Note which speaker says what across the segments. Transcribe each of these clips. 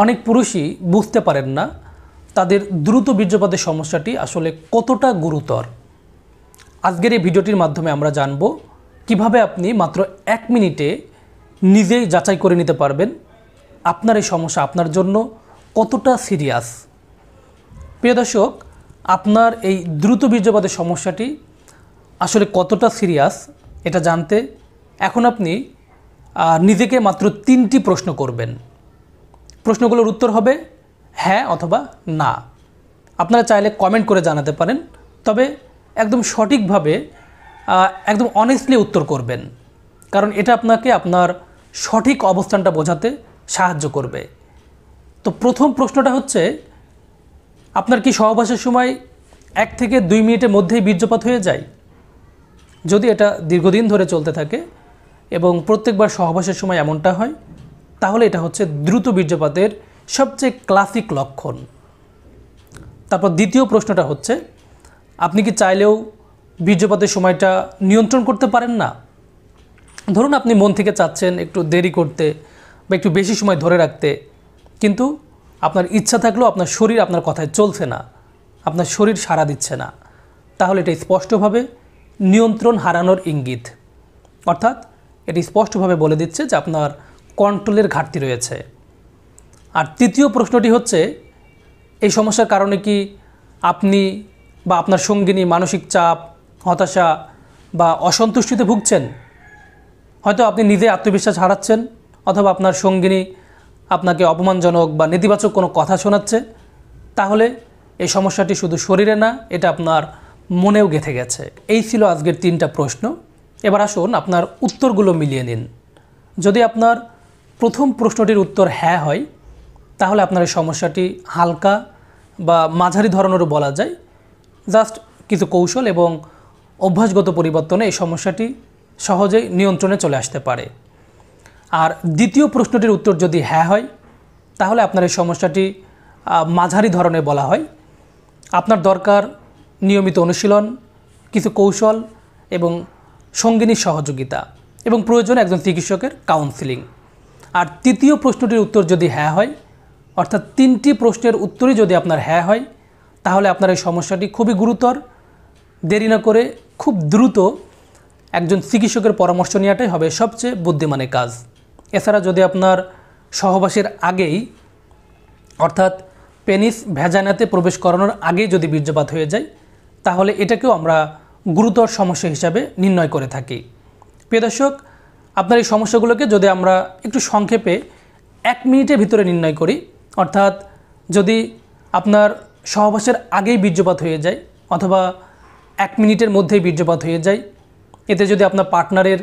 Speaker 1: অনেক পুরুষই বুঝতে পারেন না তাদের দ্রুত বীর্যপাতের সমস্যাটি আসলে কতটা গুরুতর। আজকের এই ভিডিওটির মাধ্যমে আমরা জানব কিভাবে আপনি মাত্র 1 মিনিটে নিজেই যাচাই করে নিতে পারবেন আপনার এই সমস্যা আপনার জন্য কতটা সিরিয়াস। প্রিয় দর্শক, আপনার এই দ্রুত বীর্যপাতের সমস্যাটি আসলে কতটা সিরিয়াস এটা জানতে এখন আপনি নিজেকে মাত্র 3টি প্রশ্ন করবেন। প্রশ্নগুলোর উত্তর হবে হ্যাঁ অথবা না। আপনারা চাইলে কমেন্ট করে জানাতে পারেন, তবে একদম সঠিকভাবে একদম অনেস্টলি উত্তর করবেন, কারণ এটা আপনাকে আপনার সঠিক অবস্থানটা বোঝাতে সাহায্য করবে। তো প্রথম প্রশ্নটা হচ্ছে, আপনার কি সহবাসের সময় 1 থেকে 2 মিনিটের মধ্যেই বীর্যপাত হয়ে যায়? যদি এটা দীর্ঘদিন ধরে চলতে থাকে এবং প্রত্যেকবার সহবাসের সময় এমনটা হয়, তাহলে এটা হচ্ছে দ্রুত বীর্যপাতের সবচেয়ে ক্লাসিক লক্ষণ। তারপর দ্বিতীয় প্রশ্নটা হচ্ছে, আপনি কি চাইলেও বীর্যপাতের সময়টা নিয়ন্ত্রণ করতে পারেন না? ধরুন আপনি মন থেকে চাচ্ছেন একটু দেরি করতে বা একটু বেশি সময় ধরে রাখতে, কিন্তু আপনার ইচ্ছা থাকলেও আপনার শরীর আপনার কথায় চলছে না, আপনার শরীর সাড়া দিচ্ছে না, তাহলে এটা স্পষ্টভাবে নিয়ন্ত্রণ হারানোর ইঙ্গিত। অর্থাৎ এটি স্পষ্টভাবে বলে দিচ্ছে যে আপনার কন্ট্রোলের ঘাটতি রয়েছে। আর তৃতীয় প্রশ্নটি হচ্ছে, এই সমস্যার কারণে কি আপনি বা আপনার সঙ্গিনী মানসিক চাপ, হতাশা বা অসন্তুষ্টিতে ভুগছেন? হয়তো আপনি নিজে আত্মবিশ্বাস হারাচ্ছেন, অথবা আপনার সঙ্গিনী আপনাকে অপমানজনক বা নেতিবাচক কোনো কথা শোনাচ্ছে। তাহলে এই সমস্যাটি শুধু শরীরে না, এটা আপনার মনেও গেঁথে গেছে। এই ছিল আজকের 3টা প্রশ্ন। এবার আসুন আপনার উত্তরগুলো মিলিয়ে নিন। যদি আপনার প্রথম প্রশ্নটির উত্তর হ্যাঁ হয়, তাহলে আপনার এই সমস্যাটি হালকা বা মাঝারি ধরনেরও বলা যায়। জাস্ট কিছু কৌশল এবং অভ্যাসগত পরিবর্তনে এই সমস্যাটি সহজেই নিয়ন্ত্রণে চলে আসতে পারে। আর দ্বিতীয় প্রশ্নটির উত্তর যদি হ্যাঁ হয়, তাহলে আপনার এই সমস্যাটি মাঝারি ধরনের বলা হয়। আপনার দরকার নিয়মিত অনুশীলন, কিছু কৌশল এবং সঙ্গিনীর সহযোগিতা, এবং প্রয়োজনে একজন চিকিৎসকের কাউন্সিলিং। আর তৃতীয় প্রশ্নটির উত্তর যদি হ্যাঁ হয়, অর্থাৎ 3টি প্রশ্নের উত্তরই যদি আপনার হ্যাঁ হয়, তাহলে আপনার এই সমস্যাটি খুবই গুরুতর। দেরি না করে খুব দ্রুত একজন চিকিৎসকের পরামর্শ নেওয়াটাই হবে সবচেয়ে বুদ্ধিমানের কাজ। এছাড়া যদি আপনার সহবাসের আগেই, অর্থাৎ পেনিস ভ্যাজাইনাতে প্রবেশ করানোর আগেই যদি বীর্যপাত হয়ে যায়, তাহলে এটাকেও আমরা গুরুতর সমস্যা হিসাবে নির্ণয় করে থাকি। প্রিয় দর্শক, আপনার এই সমস্যাগুলোকে যদি আমরা একটু সংক্ষেপে 1 মিনিটের ভিতরে নির্ণয় করি, অর্থাৎ যদি আপনার সহবাসের আগেই বীর্যপাত হয়ে যায় অথবা 1 মিনিটের মধ্যেই বীর্যপাত হয়ে যায়, এতে যদি আপনার পার্টনারের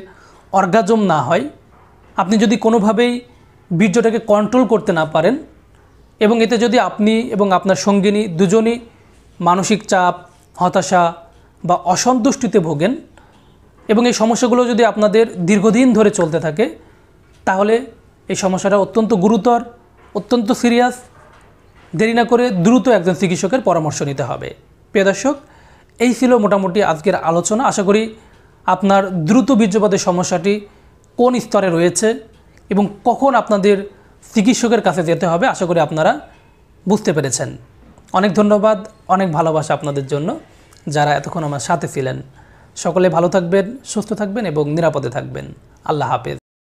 Speaker 1: অর্গাজম না হয়, আপনি যদি কোনোভাবেই বীর্যটাকে কন্ট্রোল করতে না পারেন, এবং এতে যদি আপনি এবং আপনার সঙ্গিনী দুজনই মানসিক চাপ, হতাশা বা অসন্তুষ্টিতে ভোগেন, এবং এই সমস্যাগুলো যদি আপনাদের দীর্ঘদিন ধরে চলতে থাকে, তাহলে এই সমস্যাটা অত্যন্ত গুরুতর, অত্যন্ত সিরিয়াস। দেরি না করে দ্রুত একজন চিকিৎসকের পরামর্শ নিতে হবে। প্রিয় দর্শক, এই ছিল মোটামুটি আজকের আলোচনা। আশা করি আপনার দ্রুত বীর্যপাতের সমস্যাটি কোন স্তরে রয়েছে এবং কখন আপনাদের চিকিৎসকের কাছে যেতে হবে, আশা করি আপনারা বুঝতে পেরেছেন। অনেক ধন্যবাদ, অনেক ভালোবাসা আপনাদের জন্য যারা এতক্ষণ আমার সাথে ছিলেন। সকলে ভালো থাকবেন, সুস্থ থাকবেন এবং নিরাপদে থাকবেন। আল্লাহ হাফেজ।